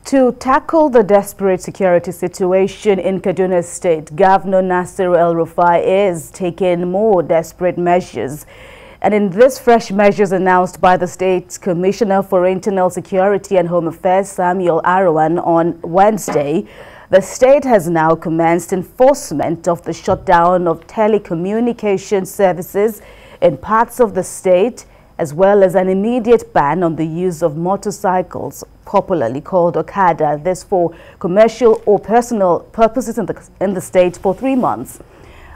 To tackle the desperate security situation in Kaduna State, Governor Nasir El-Rufai is taking more desperate measures. And in this fresh measures announced by the State's Commissioner for Internal Security and Home Affairs, Samuel Aruwan, on Wednesday, the state has now commenced enforcement of the shutdown of telecommunication services in parts of the state, as well as an immediate ban on the use of motorcycles, popularly called Okada, this for commercial or personal purposes in the state for 3 months.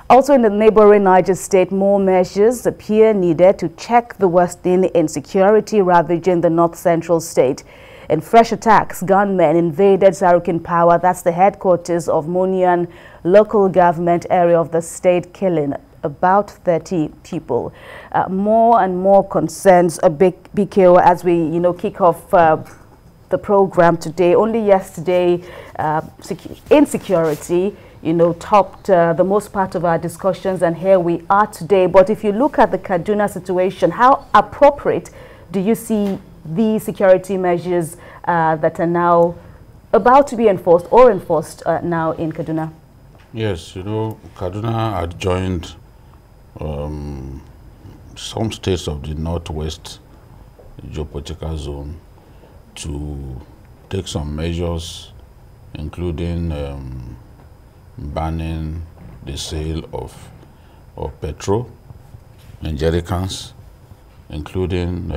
Also in the neighboring Niger state, more measures appear needed to check the worsening insecurity ravaging the north-central state. In fresh attacks, gunmen invaded Sarukin Power, that's the headquarters of Munian local government area of the state, killing about 30 people. More and more concerns a big BKO as we kick off the program today. Only yesterday, insecurity topped the most part of our discussions, and here we are today. But if you look at the Kaduna situation, how appropriate do you see the security measures that are now about to be enforced or enforced now in Kaduna? Yes, Kaduna had joined some states of the northwest geopolitical zone to take some measures, including banning the sale of petrol and jerrycans, including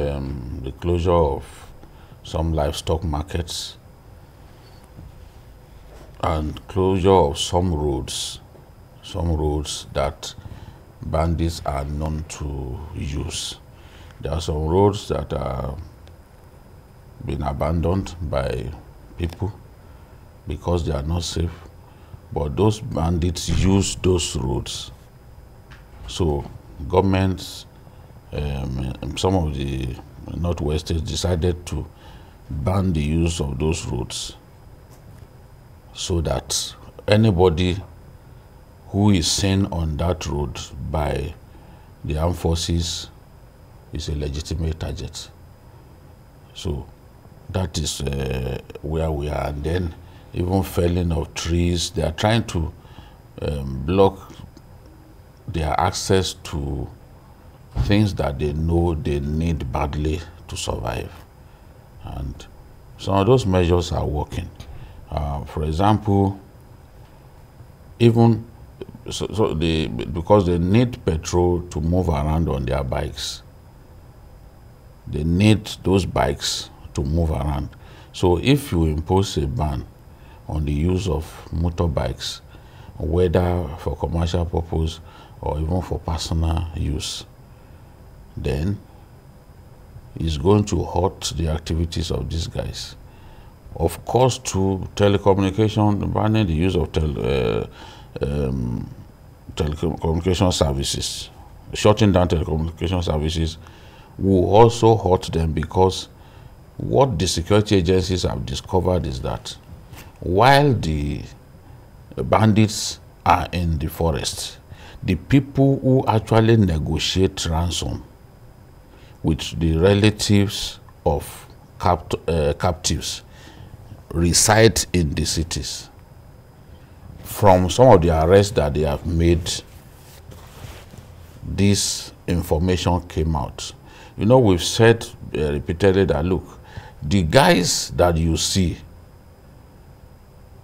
the closure of some livestock markets and closure of some roads that bandits are known to use. There are some roads that are been abandoned by people because they are not safe, but those bandits use those roads. So governments, some of the northwest states decided to ban the use of those roads so that anybody who is seen on that road by the armed forces is a legitimate target. So that is where we are. And then even felling of trees, they are trying to block their access to things that they know they need badly to survive. And some of those measures are working. For example, even because they need petrol to move around on their bikes, they need those bikes to move around. So if you impose a ban on the use of motorbikes, whether for commercial purpose or even for personal use, then it's going to hurt the activities of these guys. Of course, to telecommunication, banning the use of telecommunication services, shutting down telecommunication services will also hurt them, because what the security agencies have discovered is that while the bandits are in the forest, the people who actually negotiate ransom with the relatives of captives reside in the cities. From some of the arrests that they have made, this information came out. We've said repeatedly that, look, the guys that you see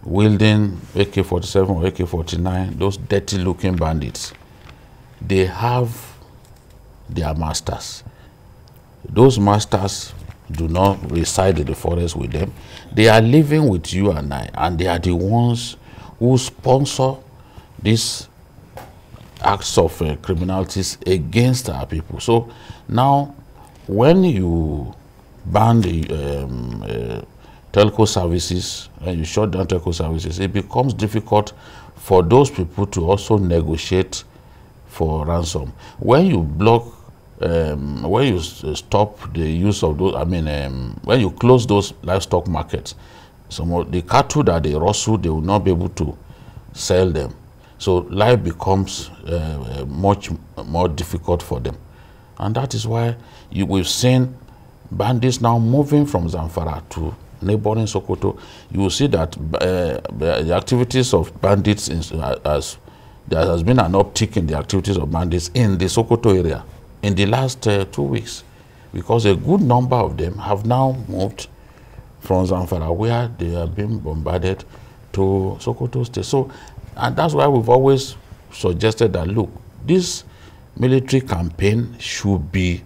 wielding AK-47 or AK-49, those dirty-looking bandits, they have their masters. Those masters do not reside in the forest with them. They are living with you and I, and they are the ones who sponsor these acts of criminalities against our people. So now, when you ban the telco services and you shut down telco services, it becomes difficult for those people to also negotiate for ransom. When you block, when you stop the use of those, when you close those livestock markets, some of the cattle that they rustle, they will not be able to sell them. So life becomes much more difficult for them. And that is why we've seen bandits now moving from Zamfara to neighboring Sokoto, you will see that the activities of bandits, there has been an uptick in the activities of bandits in the Sokoto area in the last 2 weeks, because a good number of them have now moved from Zamfara, where they are being bombarded, to Sokoto State. So, and that's why we've always suggested that, look, this military campaign should be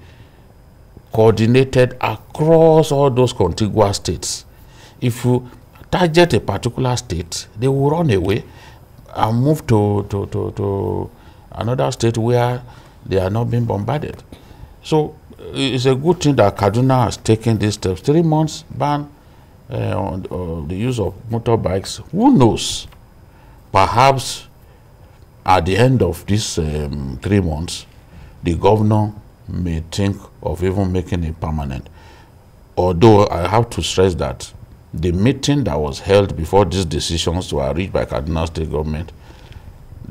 coordinated across all those contiguous states. If you target a particular state, they will run away and move to another state where they are not being bombarded. So it's a good thing that Kaduna has taken these steps. 3 months ban on the use of motorbikes. Who knows? Perhaps at the end of these 3 months, the governor may think of even making it permanent. Although I have to stress that the meeting that was held before these decisions were reached by Kaduna State government,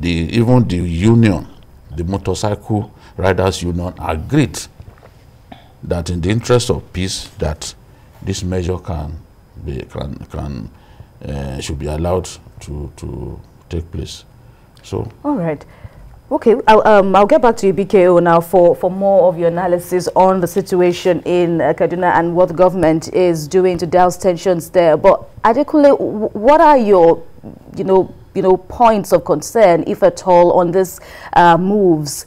even the union, the Motorcycle Riders Union, agreed that in the interest of peace, that this measure should be allowed to take place. So, all right. Okay, I'll get back to you, BKO, now for more of your analysis on the situation in Kaduna and what the government is doing to douse tensions there. But Adekule, what are your, points of concern, if at all, on this moves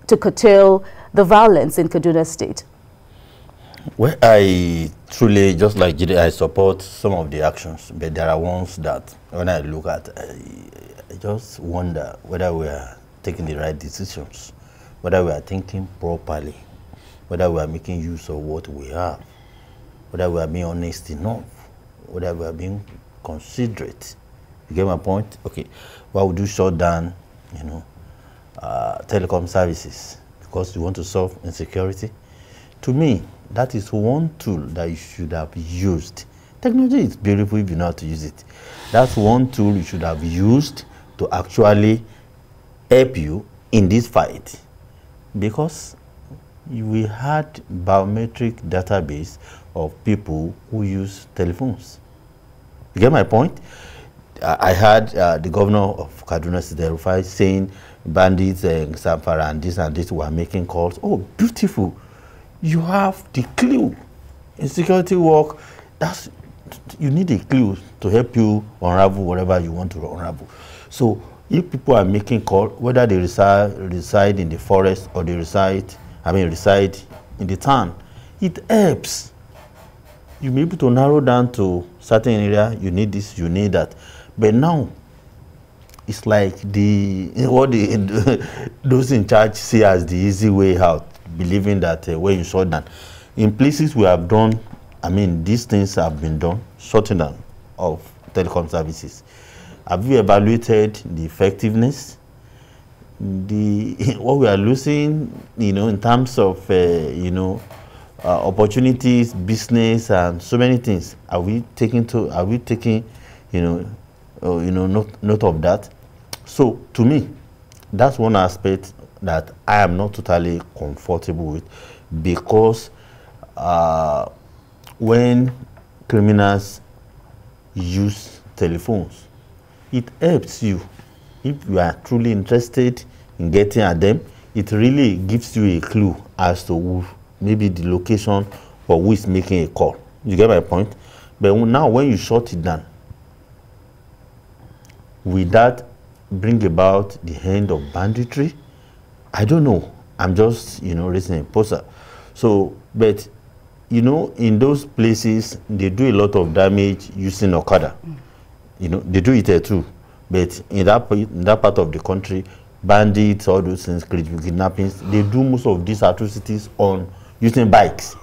to curtail the violence in Kaduna State? Well, I truly, just like Jide, I support some of the actions, but there are ones that when I look at, I just wonder whether we are taking the right decisions, whether we are thinking properly, whether we are making use of what we have, whether we are being honest enough, whether we are being considerate. You get my point? Okay, why would you shut down, telecom services because you want to solve insecurity? To me, that is one tool that you should have used. Technology is beautiful if you know how to use it. That's one tool you should have used to actually help you in this fight, because we had biometric database of people who use telephones. You get my point? I heard the governor of Kaduna State saying bandits and Zamfara and this were making calls. Oh, beautiful. You have the clue. In security work, you need a clue to help you unravel whatever you want to unravel. So if people are making calls, whether they reside in the forest or they reside in the town, it helps. You'll be able to narrow down to certain area, you need this, you need that. But now, it's like those in charge see as the easy way out, believing that when you shut down. In places we have done, these things have been done, shutting down of telecom services. Have you evaluated the effectiveness? What we are losing, in terms of, opportunities, business, and so many things. Are we taking, note of that? So, to me, that's one aspect that I am not totally comfortable with, because when criminals use telephones, it helps you. If you are truly interested in getting at them, it really gives you a clue as to maybe the location or who is making a call. You get my point? But now when you shut it down, will that bring about the end of banditry? I don't know. I'm just, raising a poster. So, but, in those places, they do a lot of damage using Okada. They do it here too. But in that part of the country, bandits, all those things, kidnappings, they do most of these atrocities on using bikes.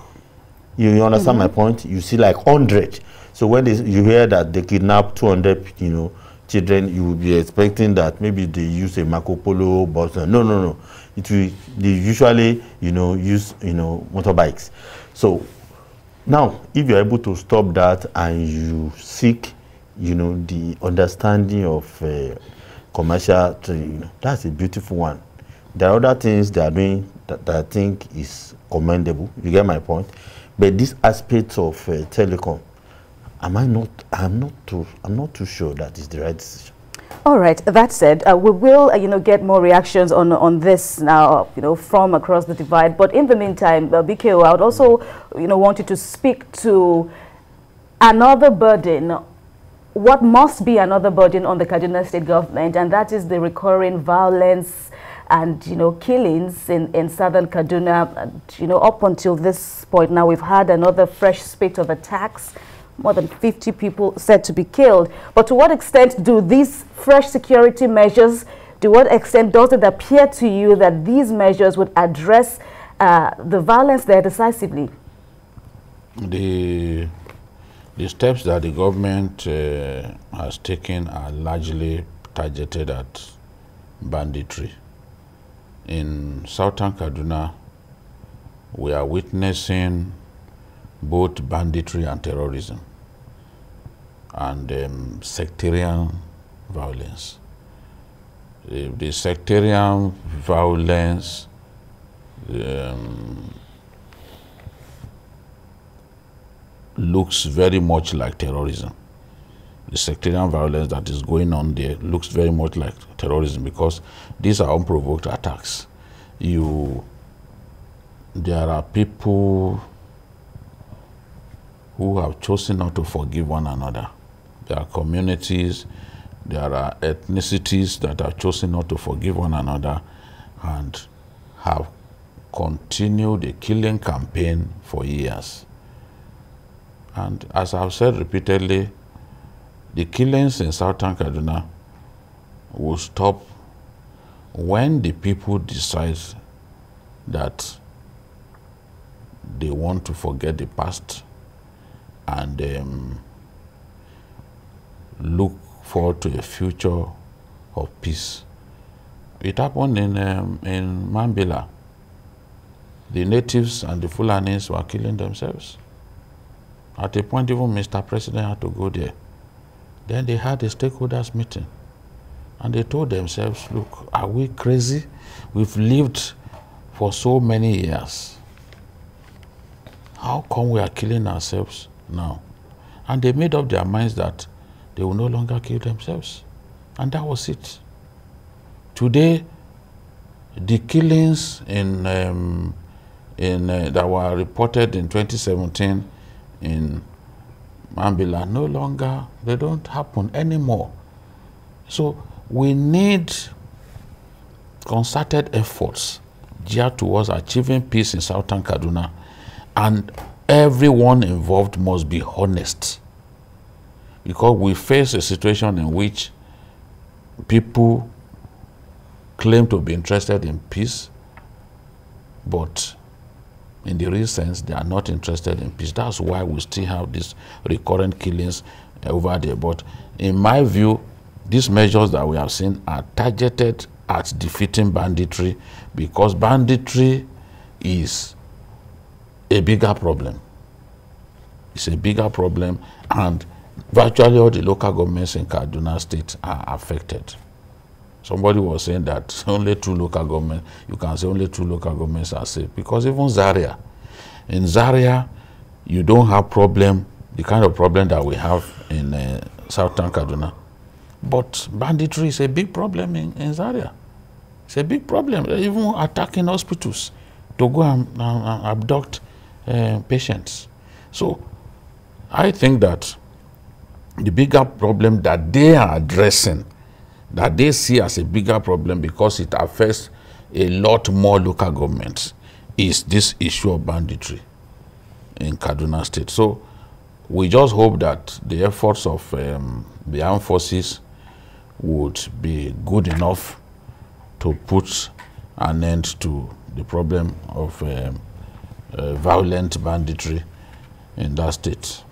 You understand my point? You see like 100. So when you hear that they kidnap 200, children, you will be expecting that maybe they use a Marco Polo bus. No. They usually, use, motorbikes. So now, if you're able to stop that and you seek, the understanding of commercial trade, that's a beautiful one. There are other things they are doing that I think is commendable. You get my point? But this aspect of telecom, I'm not too sure that is the right decision. All right. That said, we will, get more reactions on this now, from across the divide. But in the meantime, BKO, I would also, want you to speak to another burden. What must be another burden on the Kaduna state government, and that is the recurring violence and killings in southern Kaduna. And, up until this point now, we've had another fresh spate of attacks. More than 50 people said to be killed. But to what extent do these fresh security measures, to what extent does it appear to you that these measures would address the violence there decisively? The steps that the government has taken are largely targeted at banditry. In southern Kaduna, we are witnessing both banditry and terrorism and sectarian violence. The sectarian violence looks very much like terrorism. The sectarian violence that is going on there looks very much like terrorism because these are unprovoked attacks. There are people who have chosen not to forgive one another. There are communities, there are ethnicities that have chosen not to forgive one another and have continued a killing campaign for years. And as I've said repeatedly, the killings in southern Kaduna will stop when the people decide that they want to forget the past and look forward to a future of peace. It happened in Mambila. The natives and the Fulanis were killing themselves. At a point, even Mr. President had to go there. Then they had a stakeholders meeting. And they told themselves, look, are we crazy? We've lived for so many years. How come we are killing ourselves now? And they made up their minds that they will no longer kill themselves. And that was it. Today, the killings that were reported in 2017 in Mambila no longer, they don't happen anymore. So we need concerted efforts geared towards achieving peace in southern Kaduna, and everyone involved must be honest, because we face a situation in which people claim to be interested in peace, but in the real sense, they are not interested in peace. That's why we still have these recurrent killings over there. But in my view, these measures that we have seen are targeted at defeating banditry, because banditry is a bigger problem. It's a bigger problem, and virtually all the local governments in Kaduna State are affected. Somebody was saying that only 2 local governments, you can say only 2 local governments are safe, because even Zaria, in Zaria, you don't have problem, the kind of problem that we have in southern Kaduna. But banditry is a big problem in Zaria. It's a big problem. They're even attacking hospitals to go and abduct patients. So I think that the bigger problem that they are addressing, that they see as a bigger problem because it affects a lot more local governments, is this issue of banditry in Kaduna State. So we just hope that the efforts of the armed forces would be good enough to put an end to the problem of violent banditry in that state.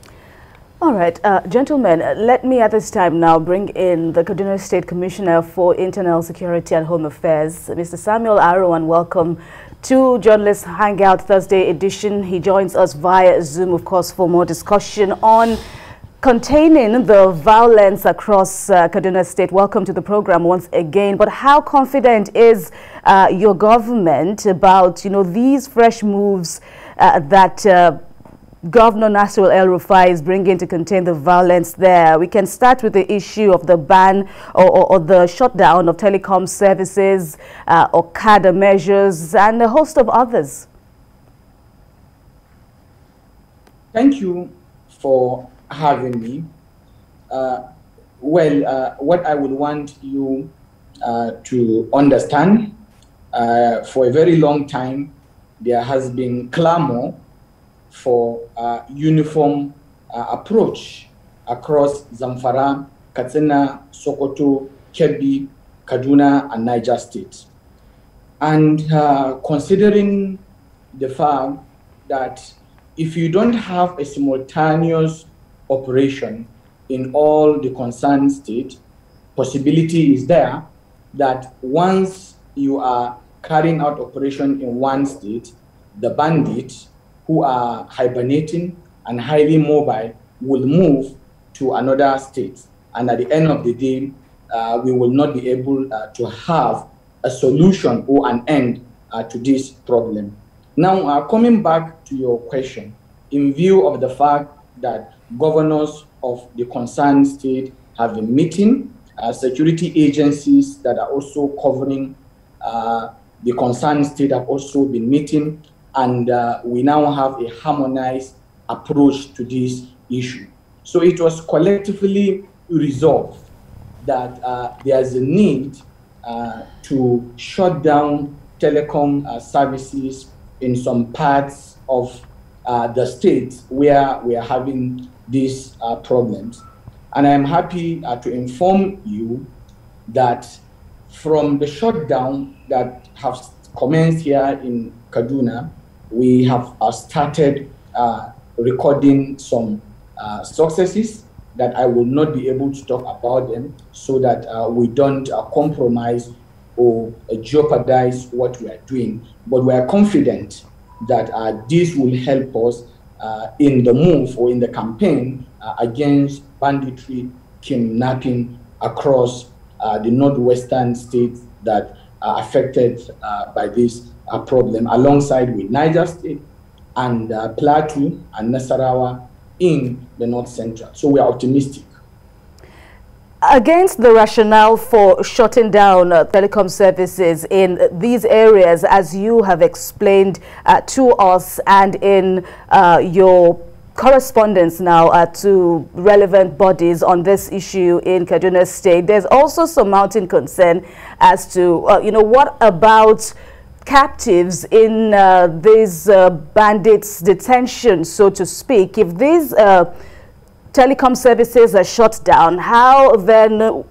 All right, gentlemen, let me at this time now bring in the Kaduna State Commissioner for Internal Security and Home Affairs, Mr. Samuel Aruwan. Welcome to Journalist Hangout Thursday edition. He joins us via Zoom, of course, for more discussion on containing the violence across Kaduna State. Welcome to the program once again. But how confident is your government about, these fresh moves that Governor Nasir El-Rufai is bringing to contain the violence there? We can start with the issue of the ban or the shutdown of telecom services, Okada measures, and a host of others. Thank you for having me. What I would want you to understand, for a very long time, there has been clamor for a uniform approach across Zamfara, Katsina, Sokoto, Kebbi, Kaduna, and Niger State. And considering the fact that if you don't have a simultaneous operation in all the concerned states, possibility is there that once you are carrying out operation in one state, the bandits who are hibernating and highly mobile will move to another state. And at the end of the day, we will not be able to have a solution or an end to this problem. Now, coming back to your question, in view of the fact that governors of the concerned state have been meeting, security agencies that are also covering the concerned state have also been meeting, and we now have a harmonized approach to this issue. So it was collectively resolved that there's a need to shut down telecom services in some parts of the states where we are having these problems. And I'm happy to inform you that from the shutdown that has commenced here in Kaduna, we have started recording some successes that I will not be able to talk about them so that we don't compromise or jeopardize what we are doing. But we are confident that this will help us in the move or in the campaign against banditry, kidnapping across the northwestern states that are affected by this problem, alongside with Niger State and Plateau and Nasarawa in the north central. So we are optimistic. Against the rationale for shutting down telecom services in these areas, as you have explained to us and in your correspondence now to relevant bodies on this issue in Kaduna State, there's also some mounting concern as to, what about captives in these bandits' detention, so to speak? If these telecom services are shut down, how then,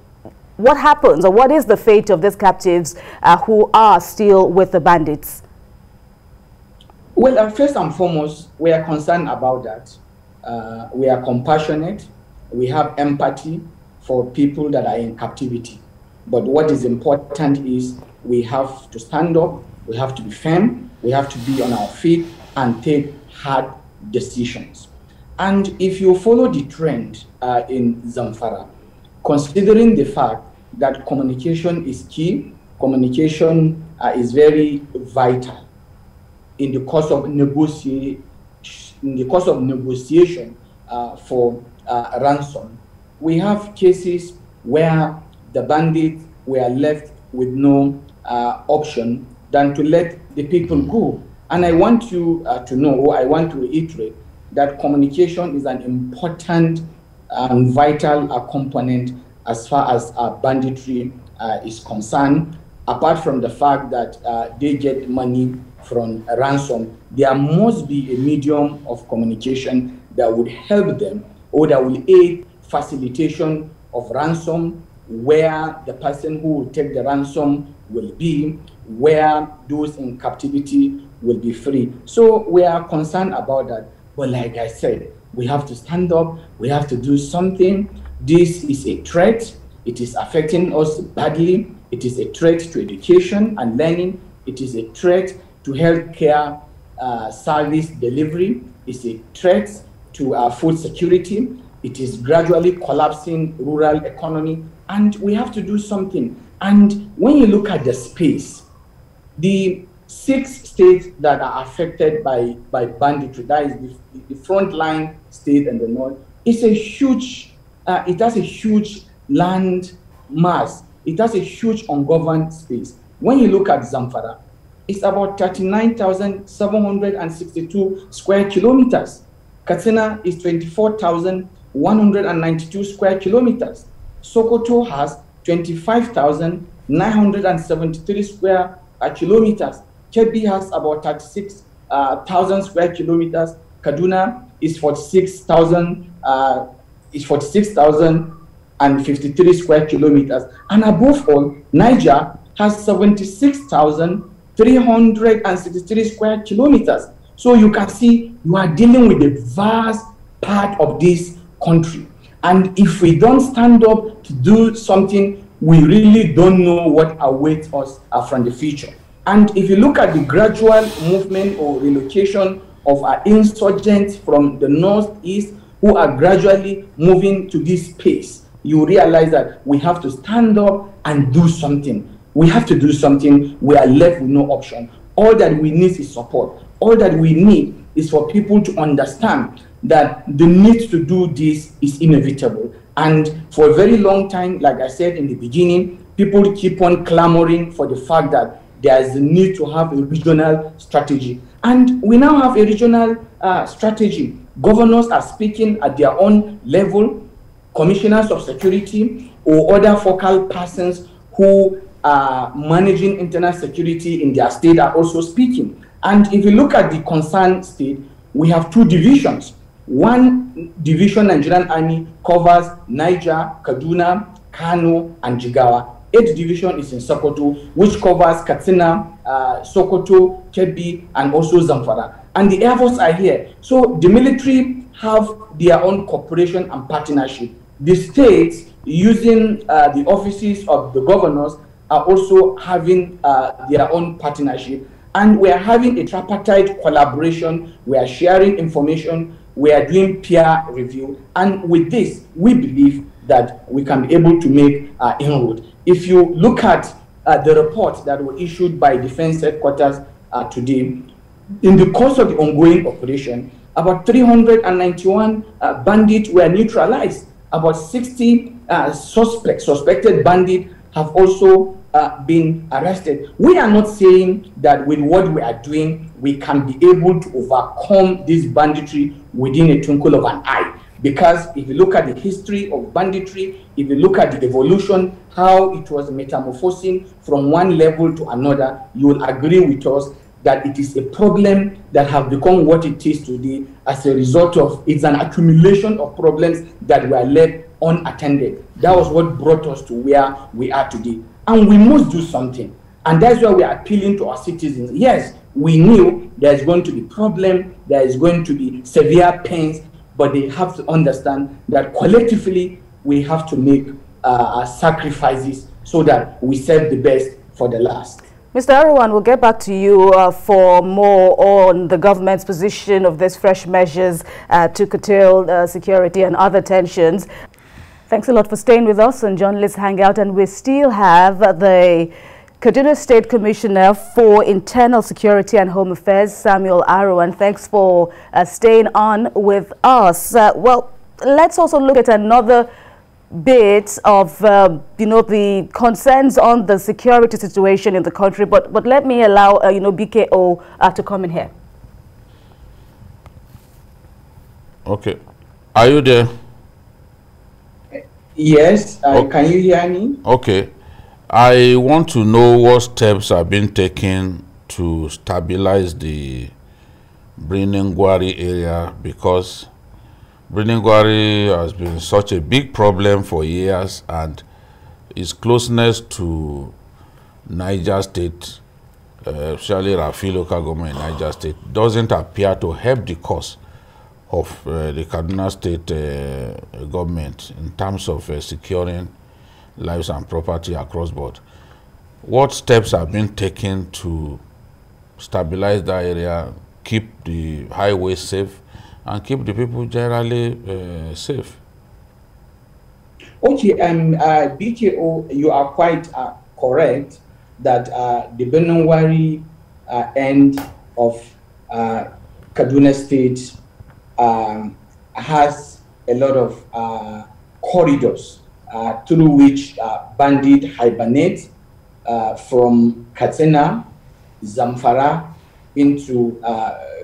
what happens, or what is the fate of these captives who are still with the bandits? Well, first and foremost, we are concerned about that. We are compassionate. We have empathy for people that are in captivity. But what is important is we have to stand up, we have to be firm, we have to be on our feet and take hard decisions. And if you follow the trend in Zamfara, considering the fact that communication is key, communication is very vital in the course of negotiation, for ransom. We have cases where the bandits were left with no option than to let the people go. And I want you to know, or I want to reiterate, that communication is an important and vital component as far as banditry is concerned. Apart from the fact that they get money from ransom, there must be a medium of communication that would help them, or that will aid facilitation of ransom, where the person who will take the ransom will be, where those in captivity will be free. So we are concerned about that. But like I said, we have to stand up, we have to do something. This is a threat. It is affecting us badly. It is a threat to education and learning. It is a threat to healthcare service delivery. It's a threat to food security. It is gradually collapsing rural economy, and we have to do something. And when you look at the space, the 6 states that are affected by banditry. That is the frontline state and the north. It's a huge, it has a huge land mass. It has a huge ungoverned space. When you look at Zamfara, it's about 39,762 square kilometers. Katsina is 24,192 square kilometers. Sokoto has 25,973 square kilometers. Kebbi has about 36,000 square kilometers. Kaduna is 46,053 square kilometers. And above all, Niger has 76,363 square kilometers. So you can see you are dealing with a vast part of this country. And if we don't stand up to do something, we really don't know what awaits us from the future. And if you look at the gradual movement or relocation of our insurgents from the northeast who are gradually moving to this space, you realize that we have to stand up and do something. We have to do something. We are left with no option. All that we need is support. All that we need is for people to understand that the need to do this is inevitable. And for a very long time, like I said in the beginning, people keep on clamoring for the fact that there is a need to have a regional strategy. And we now have a regional strategy. Governors are speaking at their own level. Commissioners of security or other focal persons who are managing internal security in their state are also speaking. And if you look at the concerned state, we have 2 divisions. One division, Nigerian Army, covers Niger, Kaduna, Kano, and Jigawa. 8th division is in Sokoto, which covers Katsina, Sokoto, Kebbi, and also Zamfara. And the Air Force are here. So the military have their own cooperation and partnership. The states, using the offices of the governors, are also having their own partnership. And we are having a tripartite collaboration. We are sharing information. We are doing peer review. And with this, we believe that we can be able to make inroad. If you look at the report that were issued by Defense Headquarters today, in the course of the ongoing operation, about 391 bandits were neutralized. About 60 suspected bandits have also been arrested. We are not saying that with what we are doing, we can be able to overcome this banditry within a twinkle of an eye. Because if you look at the history of banditry, if you look at the evolution, how it was metamorphosing from one level to another, you will agree with us that it is a problem that have become what it is today as a result of, it's an accumulation of problems that were left unattended. That was what brought us to where we are today. And we must do something. And that's why we are appealing to our citizens. Yes, we knew there's going to be problem, there is going to be severe pains, but they have to understand that collectively we have to make sacrifices so that we serve the best for the last. Mr. Aruwan, we'll get back to you for more on the government's position of these fresh measures to curtail security and other tensions. Thanks a lot for staying with us on Journalist Hangout. And we still have the Kaduna State Commissioner for Internal Security and Home Affairs, Samuel Aruwan. Thanks for staying on with us. Well, let's also look at another bit of, the concerns on the security situation in the country. But let me allow, BKO to come in here. Okay. Are you there? Yes. Can you hear me? Okay. I want to know what steps have been taken to stabilize the Birnin-Gwari area, because Birnin-Gwari has been such a big problem for years, and its closeness to Niger State, especially Rafi local government in Niger State, doesn't appear to help the cause of the Kaduna State government in terms of securing lives and property across board. What steps have been taken to stabilize that area, keep the highways safe, and keep the people generally safe? Okay, BKO, you are quite correct that the Birnin-Gwari end of Kaduna State has a lot of corridors through which bandits hibernate from Katsina, Zamfara into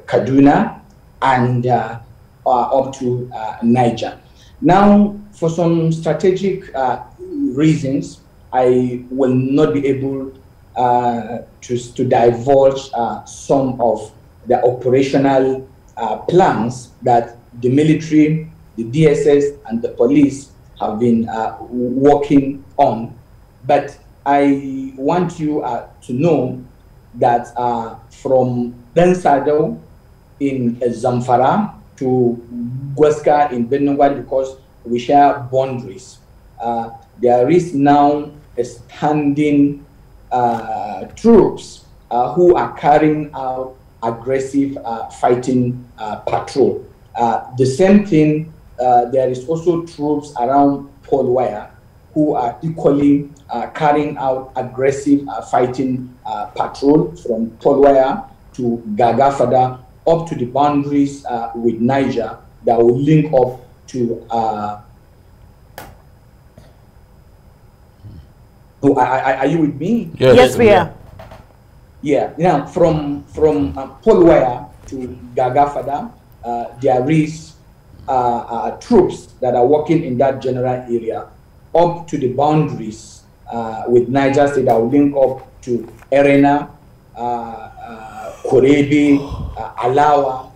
Kaduna and up to Niger. Now, for some strategic reasons, I will not be able to divulge some of the operational plans that the military, the DSS, and the police have been working on. But I want you to know that from Densado in Zamfara to Gweska in Benungwari, because we share boundaries, there is now a standing troops who are carrying out aggressive fighting patrol. The same thing, there is also troops around Polwire who are equally carrying out aggressive fighting patrol from Polwire to Gagafada up to the boundaries with Niger that will link up to are you with me? Yes, we are. Yeah, now from Polwire to Gagafada, there is troops that are working in that general area up to the boundaries with Niger State that will link up to Erena, Korebe, Alawa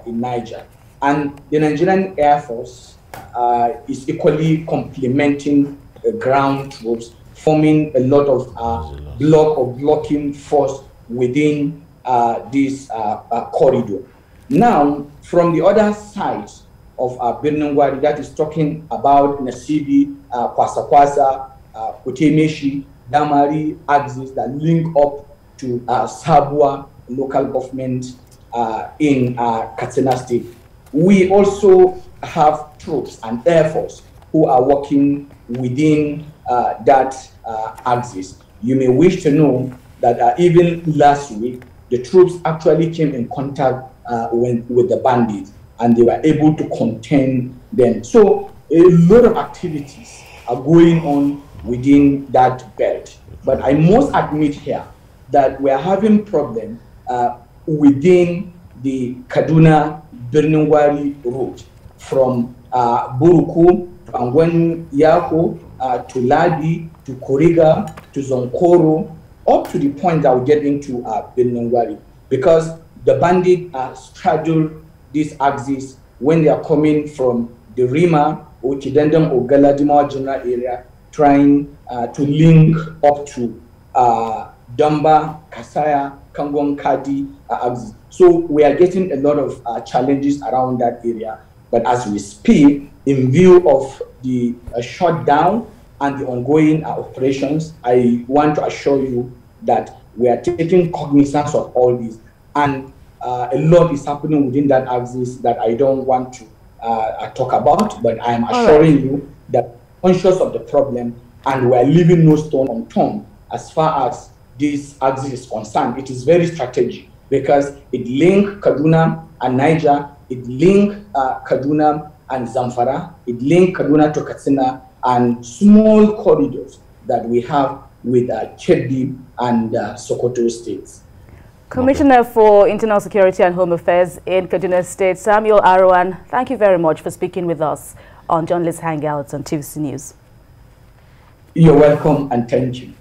in Niger. And the Nigerian Air Force is equally complementing ground troops, forming a lot of blocking force within this corridor. Now, from the other side of Benungwari, that is talking about Nasibi, Kwasa, Kutemeshi, Damari axis that link up to Sabua local government in Katsina State. We also have troops and Air Force who are working within that axis. You may wish to know that even last week, the troops actually came in contact with the bandits and they were able to contain them. So a lot of activities are going on within that belt. But I must admit here that we are having problem within the Kaduna-Benungwari route from Buruku, to Angwenu Yako, to Ladi, to Kuriga, to Zonkoro, up to the point that we get into Benungwari, because the bandits straddle this axis when they are coming from the Rima, Ochidendam, or Galadima general area, trying to link up to Damba, Kasaya, Kangwang Kadi axis. So we are getting a lot of challenges around that area. But as we speak, in view of the shutdown and the ongoing operations, I want to assure you that we are taking cognizance of all this. And a lot is happening within that axis that I don't want to talk about, but I am assuring you that we're conscious of the problem and we are leaving no stone unturned as far as this axis is concerned. It is very strategic because it links Kaduna and Niger, it links Kaduna and Zamfara, it links Kaduna to Katsina, and small corridors that we have with Kebbi and Sokoto states. Commissioner for Internal Security and Home Affairs in Kaduna State, Samuel Aruwan, thank you very much for speaking with us on Journalist Hangouts on TVC News. You're welcome and thank you.